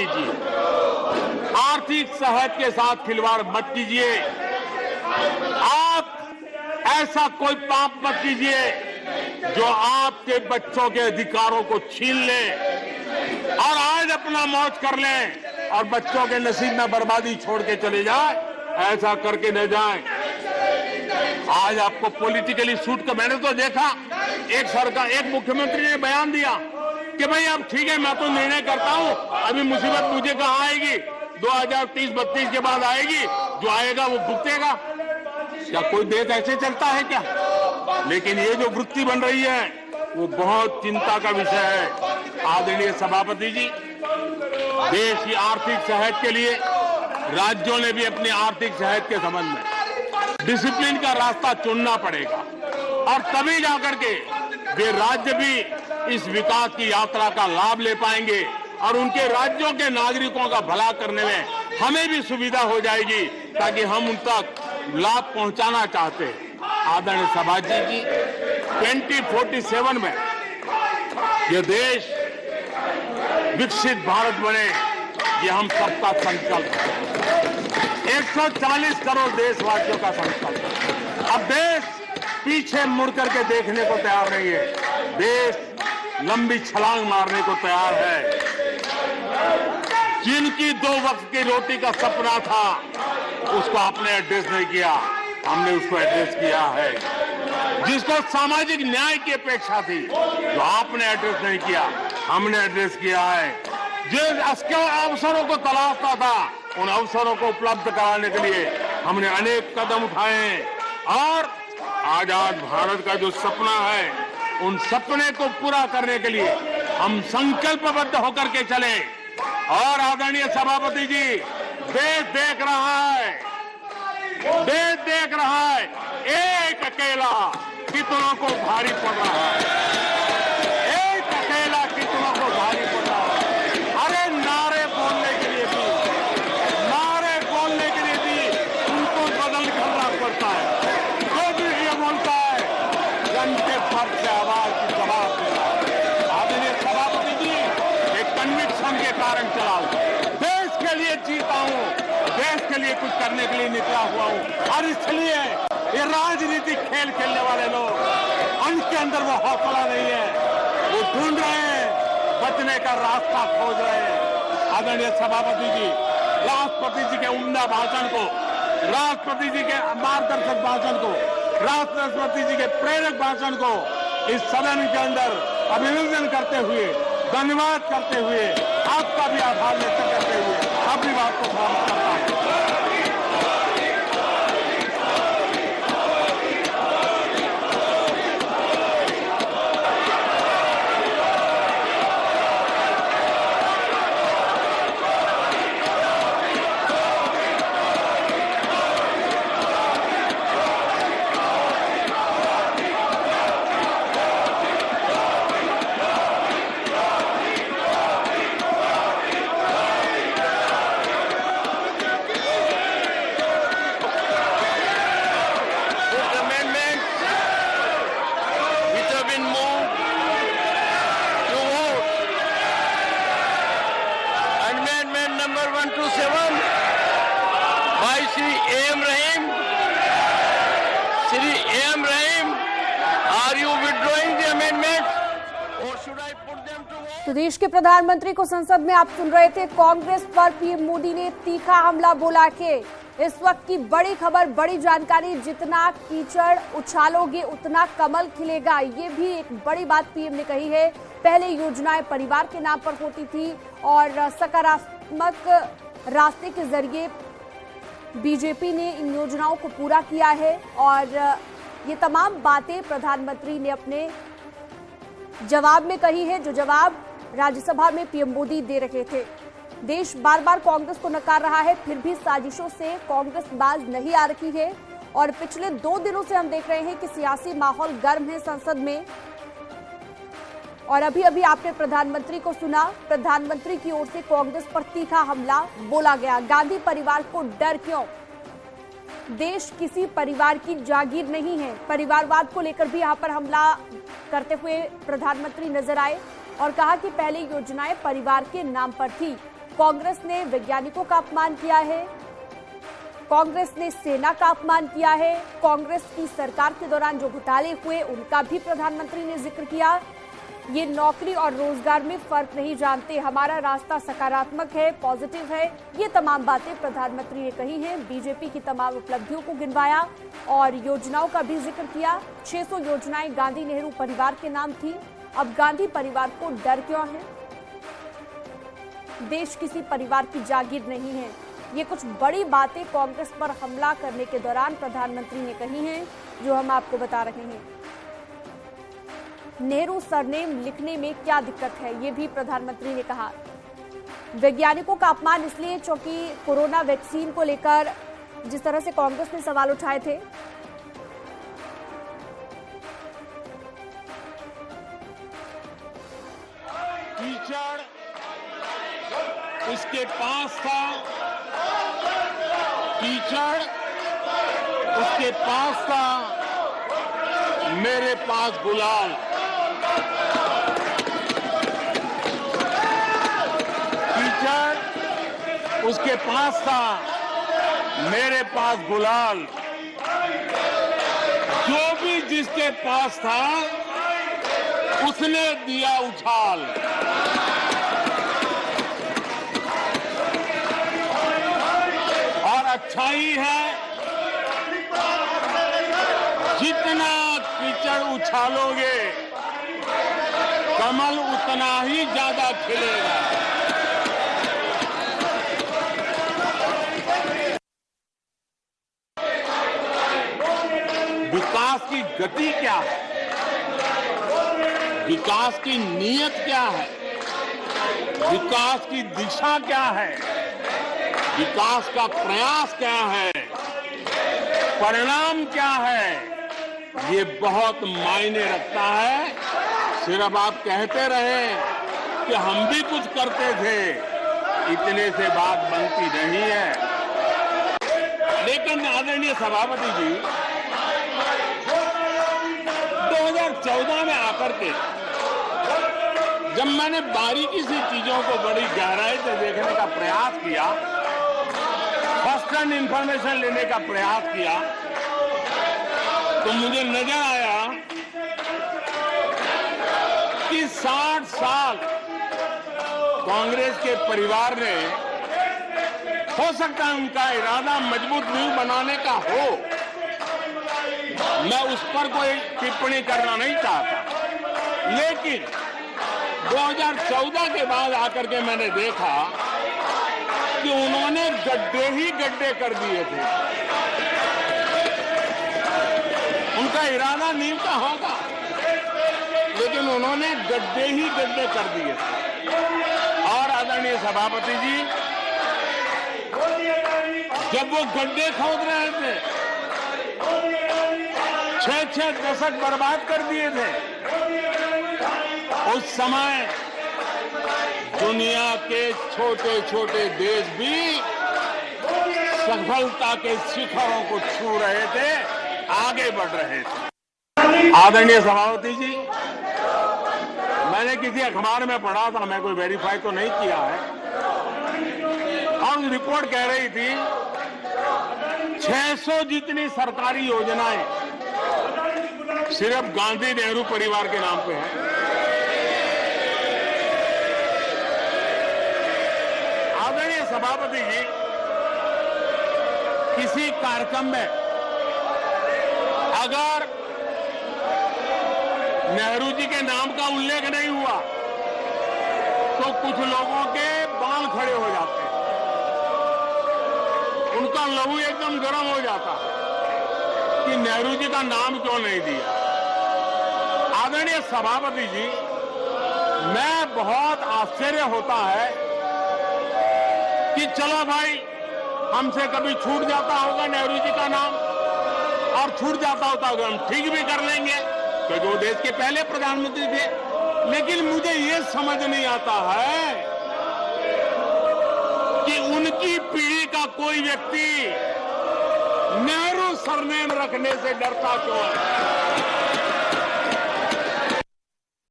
कीजिए, आर्थिक सेहत के साथ खिलवाड़ मत कीजिए। आप ऐसा कोई पाप मत कीजिए जो आपके बच्चों के अधिकारों को छीन ले और आज अपना मौज कर ले और बच्चों के नसीब में बर्बादी छोड़ के चले जाए। ऐसा करके न जाए। आज आपको पॉलिटिकली सूट का, मैंने तो देखा एक सरकार, एक मुख्यमंत्री ने बयान दिया कि भाई अब ठीक है, मैं तो निर्णय करता हूं, अभी मुसीबत मुझे कहां आएगी, 2030-32 के बाद आएगी, जो आएगा वो भुगतेगा। क्या कोई देश ऐसे चलता है क्या? लेकिन ये जो वृत्ति बन रही है वो बहुत चिंता का विषय है। आदरणीय सभापति जी, देश की आर्थिक सेहत के लिए राज्यों ने भी अपनी आर्थिक सेहत के संबंध में डिसिप्लिन का रास्ता चुनना पड़ेगा और तभी जाकर के वे राज्य भी इस विकास की यात्रा का लाभ ले पाएंगे और उनके राज्यों के नागरिकों का भला करने में हमें भी सुविधा हो जाएगी, ताकि हम उन तक लाभ पहुंचाना चाहते हैं। आदरणीय सभापति जी, 2047 में ये देश विकसित भारत बने, ये हम सबका संकल्प है। 140 करोड़ देशवासियों का संकल्प है। अब देश पीछे मुड़ करके देखने को तैयार नहीं है। देश लंबी छलांग मारने को तैयार है। जिनकी 2 वक्त की रोटी का सपना था उसको आपने एड्रेस नहीं किया, हमने उसको एड्रेस किया है। जिसको सामाजिक न्याय की अपेक्षा थी जो आपने एड्रेस नहीं किया, हमने एड्रेस किया है। जिन अवसरों को तलाशता था उन अवसरों को उपलब्ध कराने के लिए हमने अनेक कदम उठाए हैं और आजाद भारत का जो सपना है उन सपने को पूरा करने के लिए हम संकल्पबद्ध होकर के चले। और आदरणीय सभापति जी, देश देख रहा है, देश देख रहा है, एक अकेला कितनों को भारी पड़ रहा है, एक अकेला कितनों को भारी पड़ रहा है। अरे नारे बोलने के लिए भी, नारे बोलने के लिए भी उनको बदल करना पड़ता है। जो भी ये बोलता है घंटे भर से आवाज की जवाब देना है। आदरणीय सभापति जी, एक कन्विक्शन के कारण चला हूं, देश के लिए जीता हूं, देश के लिए कुछ करने के लिए निकला हुआ हूं। और इसलिए ये राजनीतिक खेल खेलने वाले लोग, उनके अंदर वो हौसला नहीं है, वो ढूंढ रहे हैं, बचने का रास्ता खोज रहे हैं। आदरणीय सभापति जी, राष्ट्रपति जी के उम्दा भाषण को, राष्ट्रपति जी के मार्गदर्शक भाषण को, राष्ट्रपति जी के प्रेरक भाषण को इस सदन के अंदर अभिनंदन करते हुए, धन्यवाद करते हुए, आपका भी आभार व्यक्त करते हुए अपनी बात को समाप्त करता हूं। तो देश के प्रधानमंत्री को संसद में आप सुन रहे थे। कांग्रेस पर पीएम मोदी ने तीखा हमला बोला कि इस वक्त की बड़ी खबर, बड़ी जानकारी, जितना कीचड़ उछालोगे उतना कमल खिलेगा। ये भी एक बड़ी बात पीएम ने कही है। पहले योजनाएं परिवार के नाम पर होती थी और सकारात्मक रास्ते के जरिए बीजेपी ने इन योजनाओं को पूरा किया है और ये तमाम बातें प्रधानमंत्री ने अपने जवाब में कही है, जो जवाब राज्यसभा में पीएम मोदी दे रहे थे। देश बार बार कांग्रेस को नकार रहा है, फिर भी साजिशों से कांग्रेस बाज नहीं आ रही है और पिछले 2 दिनों से हम देख रहे हैं कि सियासी माहौल गर्म है संसद में। और अभी अभी आपने प्रधानमंत्री को सुना, प्रधानमंत्री की ओर से कांग्रेस पर तीखा हमला बोला गया। गांधी परिवार को डर क्यों? देश किसी परिवार की जागीर नहीं है। परिवारवाद को लेकर भी यहाँ पर हमला करते हुए प्रधानमंत्री नजर आए और कहा कि पहले योजनाएं परिवार के नाम पर थी, कांग्रेस ने वैज्ञानिकों का अपमान किया है, कांग्रेस ने सेना का अपमान किया है, कांग्रेस की सरकार के दौरान जो घोटाले हुए उनका भी प्रधानमंत्री ने जिक्र किया। ये नौकरी और रोजगार में फर्क नहीं जानते, हमारा रास्ता सकारात्मक है, पॉजिटिव है, ये तमाम बातें प्रधानमंत्री ने कही हैं। बीजेपी की तमाम उपलब्धियों को गिनवाया और योजनाओं का भी जिक्र किया। 600 योजनाएं गांधी नेहरू परिवार के नाम थी, अब गांधी परिवार को डर क्यों है? देश किसी परिवार की जागीर नहीं है। ये कुछ बड़ी बातें कांग्रेस पर हमला करने के दौरान प्रधानमंत्री ने कही हैं, जो हम आपको बता रहे हैं। नेहरू सरनेम लिखने में क्या दिक्कत है, ये भी प्रधानमंत्री ने कहा। वैज्ञानिकों का अपमान इसलिए क्योंकि कोरोना वैक्सीन को लेकर जिस तरह से कांग्रेस ने सवाल उठाए थे, कीचड़ उसके पास था, कीचड़ उसके पास था, मेरे पास गुलाल। कीचड़ उसके पास था, मेरे पास गुलाल। जो भी जिसके पास था उसने दिया उछाल। और अच्छाई है जितना कीचड़ उछालोगे कमल उतना ही ज्यादा खिलेगा। विकास की गति क्या है, विकास की नीयत क्या है, विकास की दिशा क्या है, विकास का प्रयास क्या है, परिणाम क्या है, ये बहुत मायने रखता है। सिर्फ आप कहते रहे कि हम भी कुछ करते थे, इतने से बात बनती नहीं है। लेकिन आदरणीय सभापति जी, 2014 में आकर के जब मैंने बारीकी से चीजों को बड़ी गहराई से देखने का प्रयास किया, फर्स्ट हैंड इंफॉर्मेशन लेने का प्रयास किया, तो मुझे नजर आया कि 60 साल कांग्रेस के परिवार ने, हो सकता है उनका इरादा मजबूत नींव बनाने का हो, मैं उस पर कोई टिप्पणी करना नहीं चाहता, लेकिन 2014 के बाद आकर के मैंने देखा कि उन्होंने गड्ढे ही गड्ढे कर दिए थे। उनका इरादा नींव का होगा, लेकिन उन्होंने गड्ढे ही गड्ढे कर दिए थे। और आदरणीय सभापति जी, जब वो गड्ढे खोद रहे थे, 6 दशक बर्बाद कर दिए थे, उस समय दुनिया के छोटे छोटे देश भी सफलता के शिखरों को छू रहे थे, आगे बढ़ रहे थे। आदरणीय सभापति जी, मैंने किसी अखबार में पढ़ा था, मैं कोई वेरीफाई तो नहीं किया है, और रिपोर्ट कह रही थी 600 जितनी सरकारी योजनाएं सिर्फ गांधी नेहरू परिवार के नाम पे है। आदरणीय सभापति जी, किसी कार्यक्रम में अगर नेहरू जी के नाम का उल्लेख नहीं हुआ तो कुछ लोगों के बाल खड़े हो जाते हैं, उनका लहू एकदम गर्म हो जाता कि नेहरू जी का नाम क्यों नहीं दिया। आदरणीय सभापति जी, मैं बहुत आश्चर्य होता है कि चलो भाई, हमसे कभी छूट जाता होगा नेहरू जी का नाम, और छूट जाता होता होगा हम ठीक भी कर लेंगे क्योंकि वो देश के पहले प्रधानमंत्री थे। लेकिन मुझे ये समझ नहीं आता है कि उनकी पीढ़ी का कोई व्यक्ति नेहरू सरनेम रखने से डरता क्यों है।